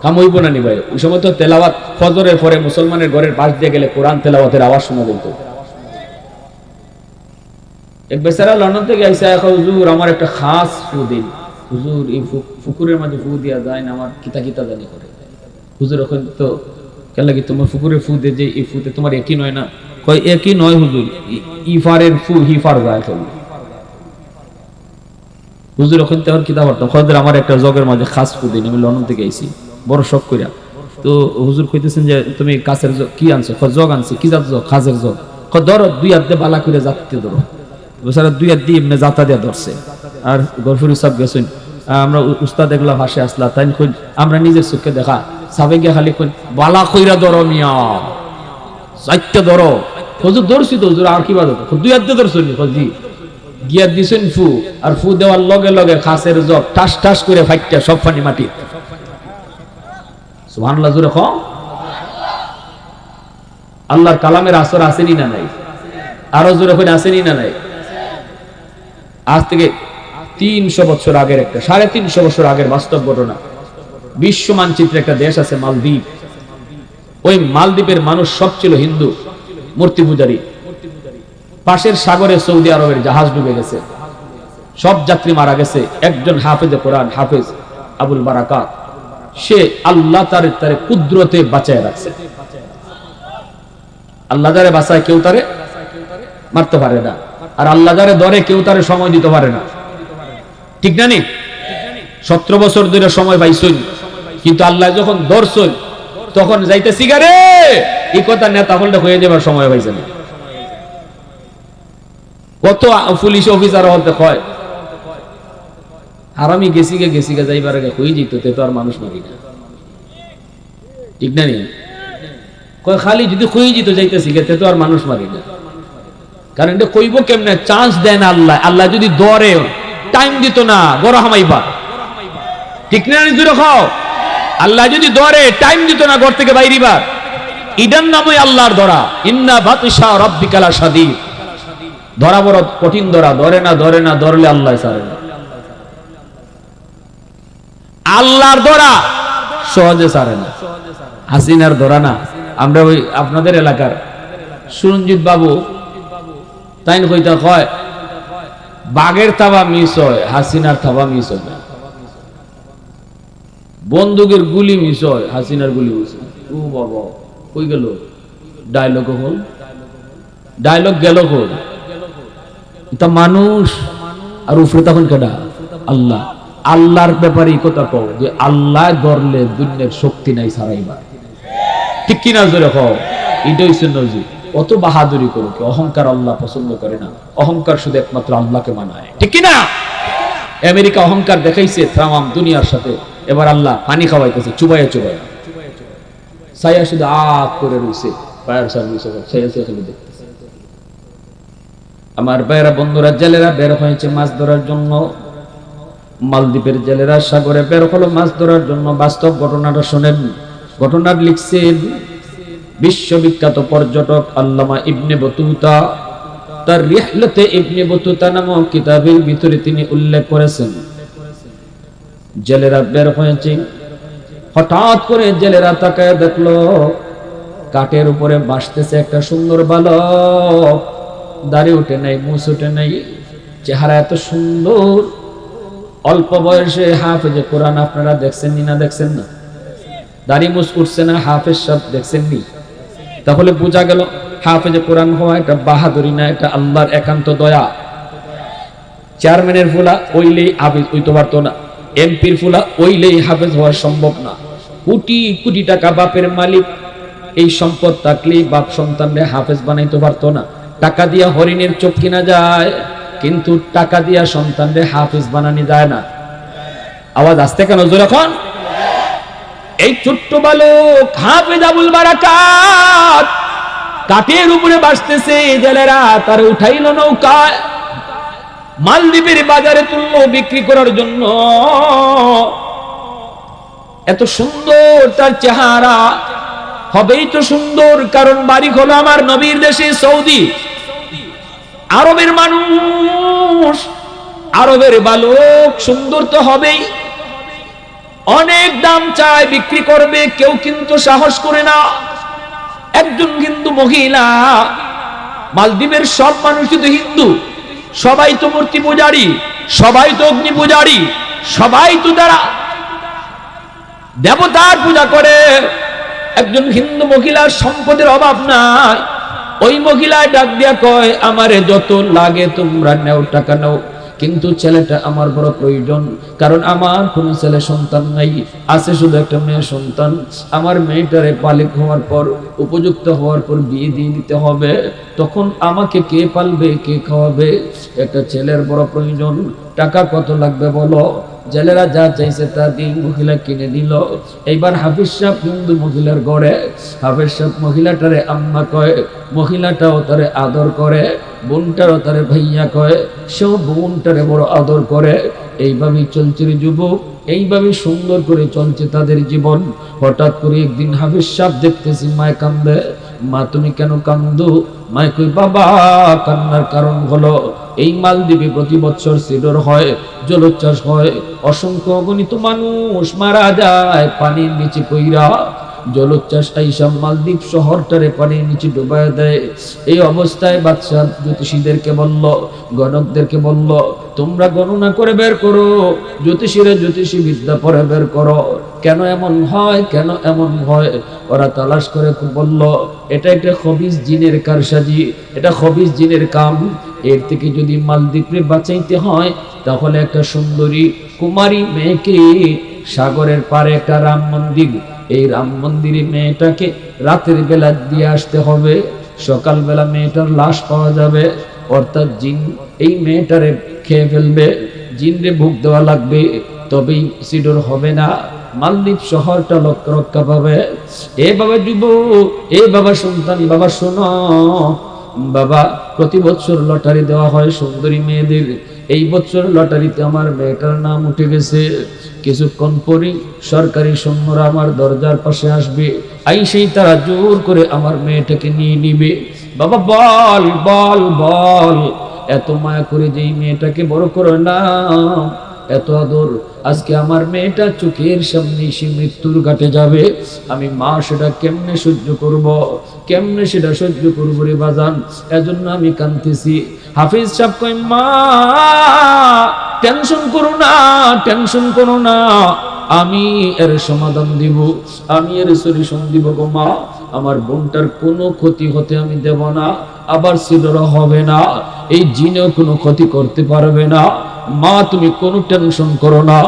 কাম হইব না নি ভাই? ওই সময় তো তেলাওয়াত, ফজরের পরে মুসলমানের ঘরের পাশ দিয়ে গেলে কোরআন তেলাওয়াতের আওয়াজ শোনা যেত। এক বেচারা লন্ডন থেকে আইসা, হুজুর আমার একটা খাস ফু দিন। হুজুর এই ফুকুরের মাঝে ফু দিয়া যায় না, আমার কিতা কিতা জানি করে। হুজুর এখন তো কেন লাগে তোমার ফুকুরে ফু দিয়ে যে এই ফুতে তোমার এটি নয় না? কই একই নয় হুজুর, ইফারের ফু হিফার যায় তো হুজুর। ওখান থেকে কিতাব পড়তাম, খোঁজদের আমার একটা জগের মাঝে খাস ফু দিন, আমি লন্ডন থেকে আইছি বড় শখ কইরা। তো হুজুর কইতেছেন যে তুমি কাছের কি আনছো? জগ আনছি। কি জাত জগ? খাজের জগ। ধরো দুই হাত দিয়ে বালা করে যাতে ধরো। বেচারা দুই হাত দিয়ে এমনি জাতা দিয়ে ধরছে। আর গরফুর সাহেব গেছেন, আমরা উস্তাদ এগুলা ভাসে আসলা তাই কই আমরা নিজের চোখে দেখা সাবে গিয়ে খালি কই বালা কইরা ধরো মিয়া, চাইতে ধরো। হুজুর ধরছি তো হুজুর, আর কি বাদ দুই হাত দিয়ে ধরছো নি? জি। গিয়া দিছেন ফু, আর ফু দেওয়ার লগে লগে খাসের জগ ঠাস ঠাস করে ফাইটটা সব পানি মাটি। সুবহানাল্লাহ জোরে কও। আল্লাহর কালামের আসর আসেনি না নাই? আরো জোরে কই আসেনি না নাই? আজ থেকে 300 বছর আগের একটা 350 বছর আগের বাস্তব ঘটনা। বিশ্ব মানচিত্রে একটা দেশ আছে মালদ্বীপ। ওই মালদ্বীপের মানুষ সব ছিল হিন্দু, মূর্তি পূজারী। পাশের সাগরে সৌদি আরবের জাহাজ ডুবে গেছে, সব যাত্রী মারা গেছে। একজন হাফেজে কোরআন, হাফেজ আবুল বারাকাত, সে আল্লাহ তারে কুদরতে বাঁচায় রাখছে। আল্লাহ যারে বাঁচায় কেউ তারে মারতে পারে না, আর আল্লাহ যারে ধরে কেউ তারে সময় দিতে পারে না। ঠিক না নি? 17 বছর ধরে সময় পাইছই, কিন্তু আল্লাহ যখন ধরছই তখন যাইতেছি গারে এই কথা নেতা হলটা হয়ে যাবার সময় পাইছে না। কত পুলিশ অফিসার হতে হয় আর আমি গেছি গে যাইবার আগে হয়ে যেত, তে তো আর মানুষ মারি না। ঠিক না নি? কয় খালি যদি হয়ে যেত যাইতেছি গে, তে তো আর মানুষ মারি না। কারণ এটা কইব কেমনে? চান্স দেন আল্লাহ। আল্লাহ যদি দরে টাইম দিত না, গড় হামাইবা। ঠিক না নি? জুড়ে খাও। আল্লাহ যদি দরে টাইম দিত না, ঘর থেকে বাইরিবা। ইদান নামই আল্লাহর ধরা। ইন্না বাতিশা রাব্বিকা লাশাদীদ। ধরা বড় কঠিন ধরা, ধরে না ধরলে আল্লাহ ছাড়ে না। আল্লাহর ধরা সহজে ছাড়ে না। হাসিনার ধরা না। আমরা ওই আপনাদের এলাকার সুরঞ্জিত বাবু তাই কইতা কয় বাঘের থাবা মিস হয়, হাসিনার থাবা মিস হয় না। বন্দুকের গুলি মিস হয়, হাসিনার গুলি মিস হয়। ও বাবা, কই গেল ডায়লগ? হল ডায়লগ গেল হল। এটা মানুষ, আর উপরে তখন কেডা? আল্লাহ। আল্লাহর ব্যাপারে এই কথা কও যে আল্লাহ ধরলে দুনিয়ার শক্তি নাই ছাড়াইবা। ঠিক কিনা জোরে কও। এটা হইছে নজি। অত বাহাদুরি করো কি? অহংকার আল্লাহ পছন্দ করে না। অহংকার শুধু একমাত্র আল্লাহকে মানায়। ঠিক কিনা? আমেরিকা অহংকার দেখাইছে তামাম দুনিয়ার সাথে। এবার আল্লাহ পানি খাওয়াইতেছে চুবাইয়া চুবাইয়া। ছায়া শুধু আগ করে রইছে, ফায়ার সার্ভিস ছায়া খেলে দেখতেছে। আমার ভাইয়েরা, বন্ধুরা, জেলেরা বের হয়েছে মাছ ধরার জন্য। মালদ্বীপের জেলেরা সাগরে বের হলো মাছ ধরার জন্য। বাস্তব ঘটনাটা শোনেন। ঘটনা লিখছেন বিশ্ববিখ্যাত পর্যটক আল্লামা ইবনে বতুতা। তার রিহলাতে ইবনে বতুতা নামক কিতাবের ভিতরে তিনি উল্লেখ করেছেন, জেলেরা বের হয়েছে। হঠাৎ করে জেলেরা তাকায় দেখলো কাঠের উপরে ভাসতেছে একটা সুন্দর বালক। দাড়ি উঠে নাই, মুছ উঠে নাই, চেহারা এত সুন্দর। অল্প বয়সে হাফেজে কোরআন। আপনারা দেখছেন নি? না দেখছেন না? দাড়ি মুছ উঠছে না, হাফেজ সব দেখছেন নি? তাহলে বোঝা গেল হাফেজে কোরআন হওয়া এটা বাহাদুরি না, এটা আল্লাহর একান্ত দয়া। চেয়ারম্যানের ফুলা ওইলেই হাফেজ হইতে পারতো না, এমপির ফুলা ওইলেই হাফেজ হওয়া সম্ভব না। কোটি কোটি টাকা বাপের মালিক, এই সম্পদ থাকলেই বাপ সন্তানরে হাফেজ বানাইতে পারতো না। টাকা দিয়া হরিণের চোখ কিনা যায়, কিন্তু টাকা দিয়া সন্তানরে হাফেজ বানানি যায় না। আওয়াজ আসতে কেন জোরে এখন? এই ছোট্ট বালক হাফেজ আবুল বারাকাত কাঠের উপরে ভাসতেছে। জেলেরা তার উঠাইলো নৌকায়, মালদ্বীপের বাজারে তুললো বিক্রি করার জন্য। এত সুন্দর তার চেহারা, হবেই তো সুন্দর, কারণ বাড়ি হলো আমার নবীর দেশে সৌদি আরবের মানুষ। আরবের বালক সুন্দর তো হবেই, অনেক দাম চায়, বিক্রি করবে, কেউ কিন্তু সাহস করে না। একজন হিন্দু মহিলা, মালদ্বীপের সব মানুষ কিন্তু হিন্দু, সবাই তো মূর্তি পূজারী, সবাই তো অগ্নি পূজারী, সবাই তো তারা দেবতার পূজা করে। একজন হিন্দু মহিলার সম্পদের অভাব নাই, ওই মহিলায় ডাক দিয়া কয়, আমারে যত লাগে তোমরা নেও, টাকা নাও, কিন্তু ছেলেটা আমার বড় প্রয়োজন, কারণ আমার কোনো ছেলে সন্তান নাই, আছে শুধু একটা মেয়ে সন্তান। আমার মেয়েটারে বালিক হওয়ার পর, উপযুক্ত হওয়ার পর বিয়ে দিয়ে দিতে হবে, তখন আমাকে কে পালবে, কে খাওয়াবে? একটা ছেলের বড় প্রয়োজন, টাকা কত লাগবে বলো? জেলেরা যা চাইছে তা দিয়ে মহিলা কিনে দিল। এইবার হাফিজ সাহেব হিন্দু মহিলার ঘরে, হাফিজ সাহেব মহিলাটারে আম্মা কয়, মহিলাটাও তারে আদর করে, বোনটারও তারে ভাইয়া কয়, সেও বোনটারে বড় আদর করে। এইভাবেই চলছে রে যুবক, এইভাবে সুন্দর করে চলছে তাদের জীবন। হঠাৎ করে একদিন হাফিজ সাহেব দেখতেছি মায় কান্দে। মা তুমি কেন কান্দো? মায় কই, বাবা কান্নার কারণ হলো এই মালদ্বীপে প্রতি বছর সিডর হয়, জলোচ্ছ্বাস হয়, অসংখ্য অগণিত মানুষ মারা যায় পানির নিচে কইরা। জলোচ্ছ্বাস আইসা মালদ্বীপ শহরটারে পানির নিচে ডুবাইয়া দেয়। এই অবস্থায় বাদশাহ জ্যোতিষীদেরকে বলল, গণকদেরকে বলল, তোমরা গণনা করে বের করো, জ্যোতিষীরা জ্যোতিষী বিদ্যা পড়ে বের করো, কেন এমন হয়, কেন এমন হয়। ওরা তালাশ করে বলল, এটা একটা খবিস জিনের কারসাজি, এটা খবিস জিনের কাম। এর থেকে যদি মালদ্বীপে বাঁচাইতে হয়, তাহলে একটা সুন্দরী কুমারী মেয়েকে সাগরের পারে একটা রাম মন্দির, এই রাম মন্দিরে মেয়েটাকে রাতের বেলা দিয়ে আসতে হবে, সকালবেলা মেয়েটার লাশ পাওয়া যাবে, অর্থাৎ জিন এই মেয়েটারে খেয়ে ফেলবে, জিনরে ভোগ দেওয়া লাগবে, তবেই সিডর হবে না, মালদ্বীপ শহরটা রক্ষা পাবে। এ বাবা যুবক, এ বাবা সন্তান, বাবা শোনো বাবা, প্রতি বছর লটারি দেওয়া হয় সুন্দরী মেয়েদের। এই বছর লটারিতে আমার মেয়েটার নাম উঠে গেছে। কিছুক্ষণ পরই সরকারি সৈন্যরা আমার দরজার পাশে আসবে, আইসেই তারা জোর করে আমার মেয়েটাকে নিয়ে নিবে। বাবা বল বল বল, এত মায়া করে যেই মেয়েটাকে বড় করে না, এত আদর, আজকে আমার মেয়েটা চোখের সামনে সে মৃত্যুর ঘাটে যাবে, আমি মা সেটা কেমনে সহ্য করব, কেমনে সেটা সহ্য করবো রে বাজান, এজন্য আমি কাঁদতেছি। হাফিজ সাহেব কই, মা টেনশন করো না, টেনশন করো না, আমি এর সমাধান দিব, আমি এর সলিউশন দিব গো মা, আমার বোনটার কোনো ক্ষতি হতে আমি দেব না, আবার সিডরও হবে না, এই জিনেও কোনো ক্ষতি করতে পারবে না। মা তুমি কোনো টেনশন করো না,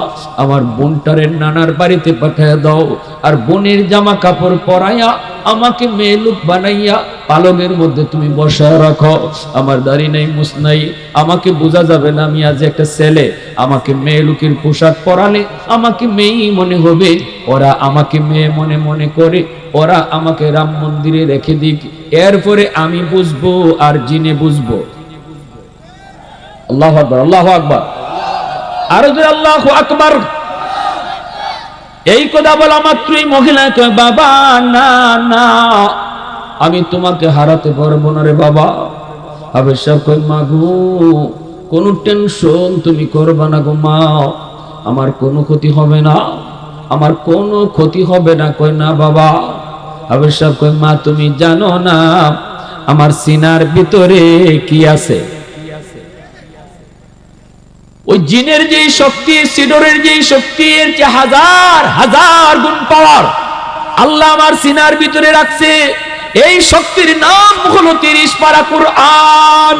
আমার বোনটারে নানার বাড়িতে পাঠিয়ে দাও, আর বোনের জামা কাপড় পরাইয়া আমাকে মেয়ে লোক বানাইয়া পালনের মধ্যে তুমি বসায় রাখো, আমার দাড়ি নাই মুছ নাই, আমাকে বোঝা যাবে না আমি আজ একটা ছেলে, আমাকে মেয়ে লোকের পোশাক পরালে আমাকে মেয়েই মনে হবে, ওরা আমাকে মেয়ে মনে মনে করে, ওরা আমাকে রাম মন্দিরে রেখে দিক, এরপরে আমি বুঝবো আর জিনে বুঝবো। আল্লাহু আকবার, আল্লাহু আকবার, আর জোরে আল্লাহু আকবার। এই কথা বলা মাত্রই মহিলা কয়, বাবা না না, আমি তোমাকে হারাতে পারবো না রে বাবা। হাফেজ সাহেব কয়, মা গো কোনো টেনশন তুমি করবা না গো মা, আমার কোনো ক্ষতি হবে না, আমার কোনো ক্ষতি হবে না। কয় না বাবা। হাফেজ সাহেব কয়, মা তুমি জানো না আমার সিনার ভিতরে কি আছে? ওই জিনের যে শক্তি, সিডরের যে শক্তি, এর যে হাজার হাজার গুণ পাওয়ার আল্লাহ আমার সিনার ভিতরে রাখছে। এই শক্তির নাম হলো 30 পারা কুরআন।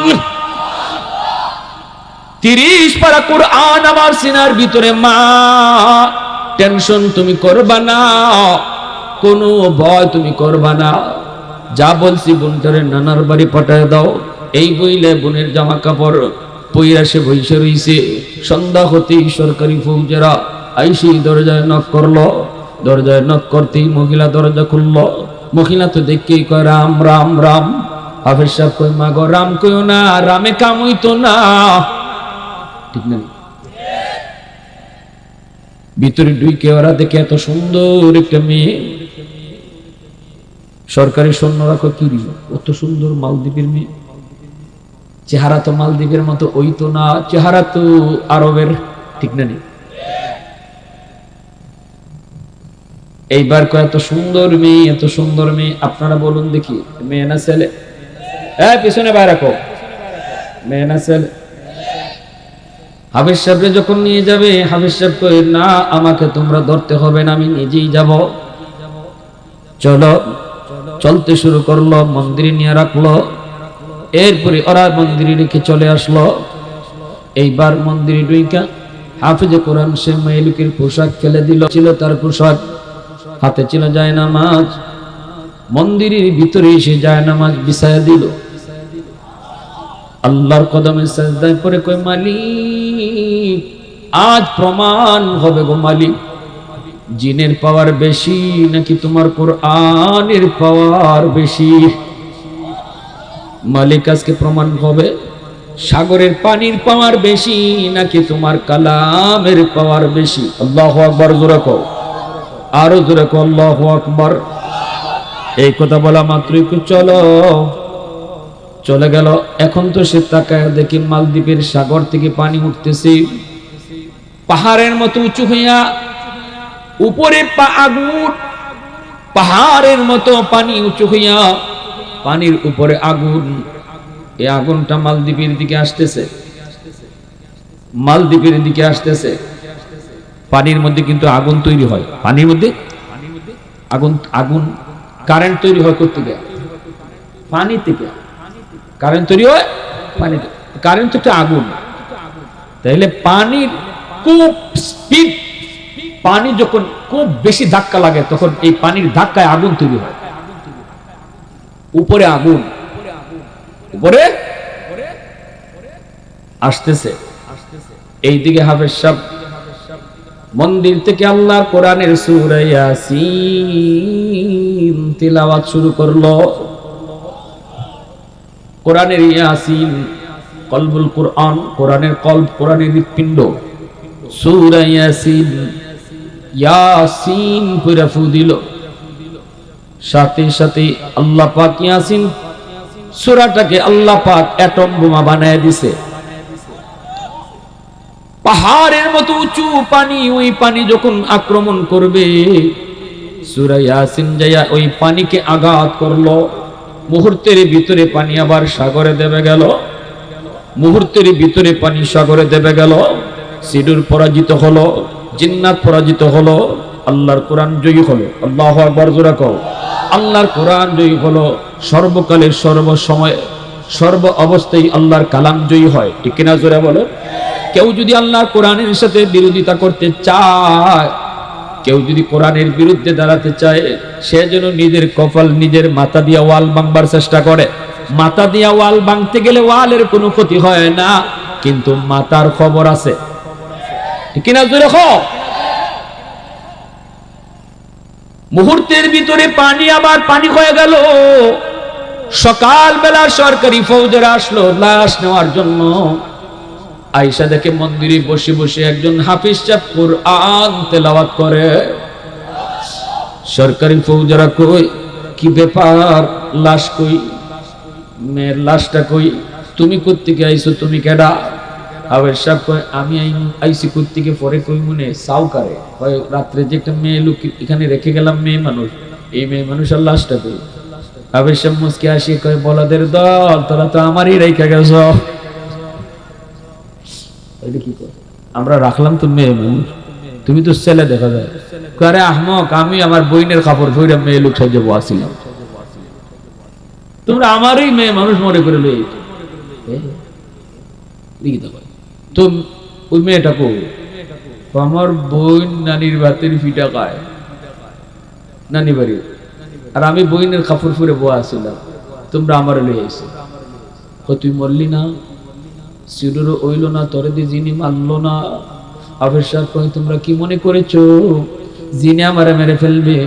30 পারা কুরআন আমার সিনার ভিতরে। মা টেনশন তুমি করবা না, কোনো ভয় তুমি করবা না, যা বলছি বোনটারে নানার বাড়ি পাঠায় দাও। এই বইলে বোনের জামা কাপড় পইরা সে বইসে রইছে। সন্ধ্যা হতেই সরকারি ফৌজেরা আইসি দরজায় নক করলো। দরজায় নক করতেই মহিলা দরজা খুললো। মহিলা তো দেখেই কয়, রাম রাম রাম। হাফেজ সাহেব কয়, মা গো রাম কইও না, রামে কাম হইতো না। ঠিক না? ভিতরে ঢুকে ওরা দেখে এত সুন্দর একটা মেয়ে। সরকারি সৈন্যরা কয়, কি অত সুন্দর মালদ্বীপের মেয়ে, চেহারা তো মালদ্বীপের মতো ওই তো না, চেহারা তো আরবের। ঠিক না? এইবার কয়, এত সুন্দর মেয়ে, এত সুন্দর মেয়ে, আপনারা বলুন দেখি মেয়ে না ছেলে? পিছনে বাইরে রাখো, মেয়ে না ছেলে? হাফেজ সাহেব যখন নিয়ে যাবে, হাফেজ সাহেব কয়, না আমাকে তোমরা ধরতে হবে না, আমি নিজেই যাব। চলো চলতে শুরু করলো, মন্দিরে নিয়ে রাখলো। এরপরে ওরা মন্দিরে রেখে চলে আসলো। এইবার মন্দিরে ঢুইকা হাফেজে কোরআন সে মেয়েলুকের পোশাক ফেলে দিল, ছিল তার পোশাক, হাতে ছিল জায়নামাজ, মন্দিরের ভিতরে এসে জায়নামাজ বিছায়া দিল। আল্লাহর কদমে সাজদায় পড়ে কই, মালিক আজ প্রমাণ হবে গো মালিক, জিনের পাওয়ার বেশি নাকি তোমার কোরআনের পাওয়ার বেশি। মালিক আজকে প্রমাণ হবে সাগরের পানির পাওয়ার বেশি নাকি তোমার কালামের পাওয়ার বেশি। আল্লাহু আকবার, জোরে কও, আরো জোরে কও আল্লাহু আকবার। এই কথা বলা মাত্রই চলো চলে গেল। এখন তো সে তাকায় দেখি মালদ্বীপের সাগর থেকে পানি উঠতেছে পাহাড়ের মতো উঁচু হইয়া, উপরে আগুন, পাহাড়ের মতো পানি উঁচু হইয়া, পানির উপরে আগুন। এই আগুনটা মালদ্বীপের দিকে আসতেছে, মালদ্বীপের দিকে আসতেছে। পানির মধ্যে কিন্তু আগুন তৈরি হয়, পানির মধ্যে আগুন, আগুন কারেন্ট তৈরি হয় কোত্থেকে? পানি থেকে কারেন্ট তৈরি হয়, পানি, কারেন্ট তো একটা আগুন। তাহলে পানির খুব স্পিড, পানি যখন খুব বেশি ধাক্কা লাগে তখন এই পানির ধাক্কায় আগুন তৈরি হয়। উপরে আগুন, উপরে আসতেছে। এইদিকে হাফেজ সাহেব মন্দির থেকে আল্লাহর কোরআনের সূরা ইয়াসিন তিলাওয়াত শুরু করলো। কোরআনের ইয়াসিন, কলবুল কোরআন, কোরআনের কলব, কোরআনের হৃৎপিণ্ড। সূরা ইয়াসিন, ইয়াসিন পুরা ফু দিল। সাথে সাথে আল্লাহ পাক ইয়াসিন সূরাটাকে আল্লাহ পাক অ্যাটম বোমা বানায় দিছে। পাহাড়ের মতো উঁচু পানি, ওই পানি যখন আক্রমণ করবে সূরা ইয়াসিন যাইয়া ওই পানিকে আঘাত করলো। মুহূর্তের ভিতরে পানি আবার সাগরে দেবে গেল, মুহূর্তের ভিতরে পানি সাগরে দেবে গেল। সিডুর পরাজিত হলো, জিন্নাত পরাজিত হলো, আল্লাহর কোরআন জয়ী হলো। আল্লাহু আকবার, জোরে কও। আল্লাহর কোরআন জয়ী হলো। সর্বকালে, সর্বসময়ে, সর্ব অবস্থায় আল্লাহর কালাম জয়ী হয়, ঠিক কিনা জোরে বলো। কেউ যদি আল্লাহর কোরআনের সাথে বিরোধিতা করতে চায়, কেউ যদি কোরআনের বিরুদ্ধে দাঁড়াতে চায়, সে যেন নিজের কপাল নিজের মাথা দিয়া ওয়াল ভাঙবার চেষ্টা করে। মাথা দিয়া ওয়াল ভাঙতে গেলে ওয়ালের কোনো ক্ষতি হয় না, কিন্তু মাথার খবর আছে, ঠিক কিনা জোরে কও। মুহূর্তের ভিতরে পানি আবার পানি হয়ে গেল। সকালবেলা সরকারি ফৌজেরা আসলো লাশ নেওয়ার জন্য। আয়েশা দেখে মন্দিরে বসে বসে একজন হাফেজ সাহেব কোরআন তেলাওয়াত করে। সরকারি ফৌজেরা কই, কি ব্যাপার, লাশ কই, মেয়ের লাশটা কই, তুমি কোত্থেকে আইছো, তুমি কেডা? হাফেজ সাহেব কয়, আমি আইছি কোত্থেকে, পরে কই মনে সাউকারে, কয় রাত্রে যে একটা মেয়ে লোক এখানে রেখে গেলাম, মেয়ে মানুষ, এই মেয়ে মানুষের লাশটা কই? হাফেজ সাহেব মুসকে আসি কয়, বলাদের দল, তোরা তো আমারই রেখে গেছ। কি কর, আমরা রাখলাম তো মেয়ে মানুষ, তুমি তো ছেলে দেখা যায়। আরে আহমক, আমি আমার বইনের কাপড় ধরে মেয়ে লোক সাজে বসিলাম, তোমরা আমারই মেয়ে মানুষ মনে করে লই। তো ওই মেয়েটা কো, আমার বোন নানির বাতের ফিটা খায়, নানি বাড়ি, আর আমি বইনের কাপড় ফুরে বয়া ছিলাম, তোমরা আমার লই আইছো। তুই মরলি না, সিডুরও ওইল না, তোরে দিয়ে জিনি মারলো না। হাফেজ সাহেব কই, তোমরা কি মনে করেছো জিনে আমারে মেরে ফেলবে?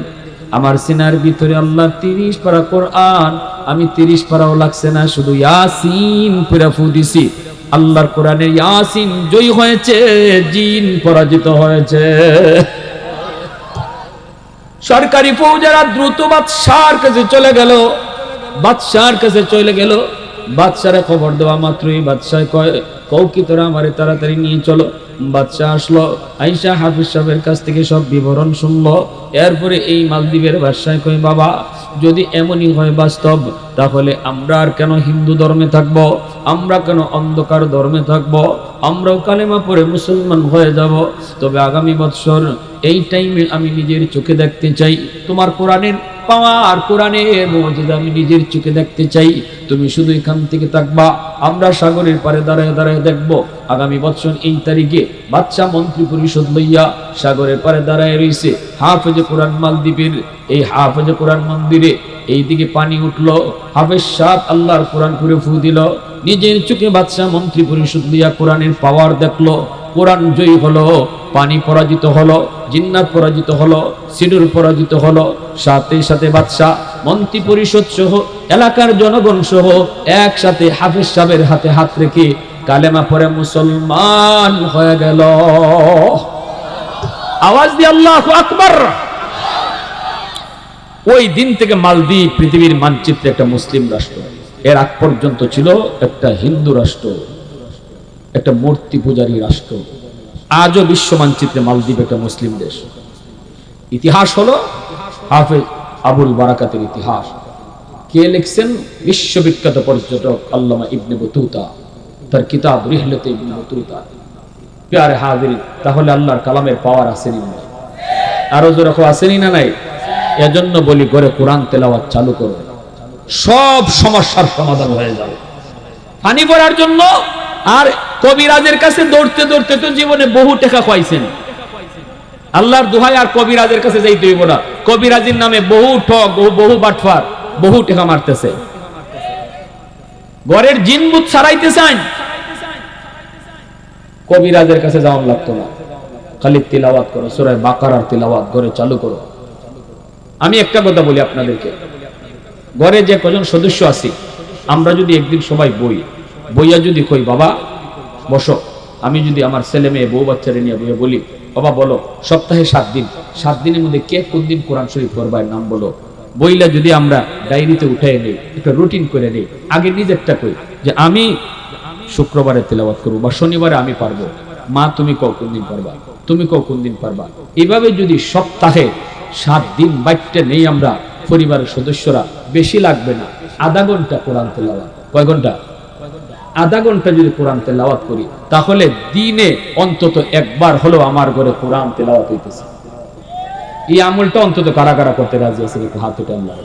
আমার সিনার ভিতরে আল্লাহ 30 পারা কোরআন, আমি 30 পারাও লাগছে না, শুধু ইয়াসিন পুরা ফু দিছি। আল্লাহর কোরআনের ইয়াসিন জয়ী হয়েছে, জিন পরাজিত হয়েছে। সরকারি ফৌজেরা দ্রুত বাদশার কাছে চলে গেল, বাদশার কাছে চলে গেল। বাদশারে খবর দেওয়া মাত্রই বাদশাহ কয়, কও কি তোরা আমারে তাড়াতাড়ি নিয়ে চলো। বাদশাহ আসলো, আয়েশা হাফেজ সাহেবের কাছ থেকে সব বিবরণ শুনলো। এরপরে এই মালদ্বীপের বাদশাহ কয়, বাবা যদি এমনই হয় বাস্তব, তাহলে আমরা আর কেন হিন্দু ধর্মে থাকব, আমরা কেন অন্ধকার ধর্মে থাকব, আমরাও কালেমা পড়ে মুসলমান হয়ে যাব। তবে আগামী বৎসর এই টাইমে আমি নিজের চোখে দেখতে চাই তোমার কোরআনের পাওয়ার কোরআনের মুজিজা আমি নিজের চোখে দেখতে চাই। তুমি শুধু এখান থেকে থাকবা, আমরা সাগরের পারে দাঁড়ায় দাঁড়ায় দেখব। আগামী বছর এই তারিখে বাচ্চা মন্ত্রী পরিষদ লইয়া সাগরের পারে দাঁড়ায় রয়েছে হাফেজে কোরআন মালদ্বীপের এই হাফেজে কোরআন মন্দিরে। এইদিকে পানি উঠলো, হাফেজ সাহেব আল্লাহর কোরআন করে ফু দিল, নিজের চোখে বাদশা মন্ত্রী পরিষদ লইয়া কোরআনের পাওয়ার দেখলো। কোরআন জয়ী হলো, পানি পরাজিত হলো, জিন্নাত পরাজিত হলো, সিডুর পরাজিত হলো। সাথে সাথে বাদশা মন্ত্রী পরিষদ সহ এলাকার জনগণ সহ একসাথে হাফেজ সাহেবের হাতে হাত রেখে কালেমা পড়ে মুসলমান হয়ে গেল। আওয়াজ দিয়ে আল্লাহু আকবার। ওই দিন থেকে মালদ্বীপ পৃথিবীর মানচিত্রে একটা মুসলিম রাষ্ট্র। এর আগ পর্যন্ত ছিল একটা হিন্দু রাষ্ট্র, একটা মূর্তি পূজারী রাষ্ট্র। আজও বিশ্ব মানচিত্রে মালদ্বীপ একটা মুসলিম দেশ। ইতিহাস হলো হাফেজ আবুল বারাকাতের ইতিহাস। কে লিখছেন? বিশ্ববিখ্যাত পর্যটক আল্লামা ইবনে বতুতা, তার কিতাব রিহলাতে ইবনে বতুতা। প্যারে হাজিরিন, তাহলে আল্লাহর কালামের পাওয়ার আসেনি না? আরো জোরে আসেনি না নাই? এজন্য বলি ঘরে কোরআন তেলাওয়াত চালু করো, সব সমস্যার সমাধান হয়ে যাবে। পানি পড়ার জন্য আর কবিরাজের কাছে দৌড়তে দৌড়তে তো জীবনে বহু টাকা পাইছেন। আল্লাহর দোহাই আর কবিরাজের কাছে যাইতে হইব না। কবিরাজের নামে বহু ঠক, বহু বাটফার, বহু টাকা মারতেছে। ঘরের জিনভূত ছাড়াইতে চান, কবিরাজের কাছে যাওয়ার লাগতো না। খালি তিলাওয়াত করো, সূরা বাকারার তিলাওয়াত ঘরে চালু করো। আমি একটা কথা বলি আপনাদেরকে, ঘরে যে কজন সদস্য আছি, আমরা যদি একদিন সবাই বইয়া যদি কই বাবা বসো, আমি যদি আমার ছেলে মেয়ে বউ বাচ্চারে নিয়ে বইয়া বলি বাবা বলো সপ্তাহে 7 দিন, 7 দিনের মধ্যে কে কোন দিন কোরআন শরীফ পড়বার নাম বলো, বইলা যদি আমরা ডায়েরিতে উঠাই নেই, একটা রুটিন করে নেই, আগে নিজেরটা কই যে আমি শুক্রবারে তেলাওয়াত করবো বা শনিবারে আমি পারবো, মা তুমি কও কোন দিন পারবা, তুমি কও কোন দিন পারবা। এইভাবে যদি সপ্তাহে 7 দিন বাইটটা নেই আমরা পরিবারের সদস্যরা, বেশি লাগবে না, আধা ঘন্টা কোরআন তেলাওয়াত। কয় ঘন্টা? আধা ঘন্টা যদি কোরআন তেলাওয়াত করি, তাহলে দিনে অন্তত একবার হলো আমার ঘরে কোরআন তেলাওয়াত হইতেছে। এই আমলটা অন্তত কারা কারা করতে রাজি আছেন? একটু হাত উঠে আল্লাহ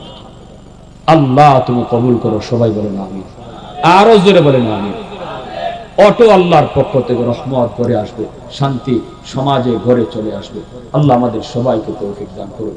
আল্লাহ তুমি কবুল করো। সবাই বলেন আমিন, আরো জোরে বলেন আমিন। অটো আল্লাহর পক্ষ থেকে রহমত করে আসবে, শান্তি সমাজে ঘরে চলে আসবে। আল্লাহ আমাদের সবাইকে তৌফিক দান করুন।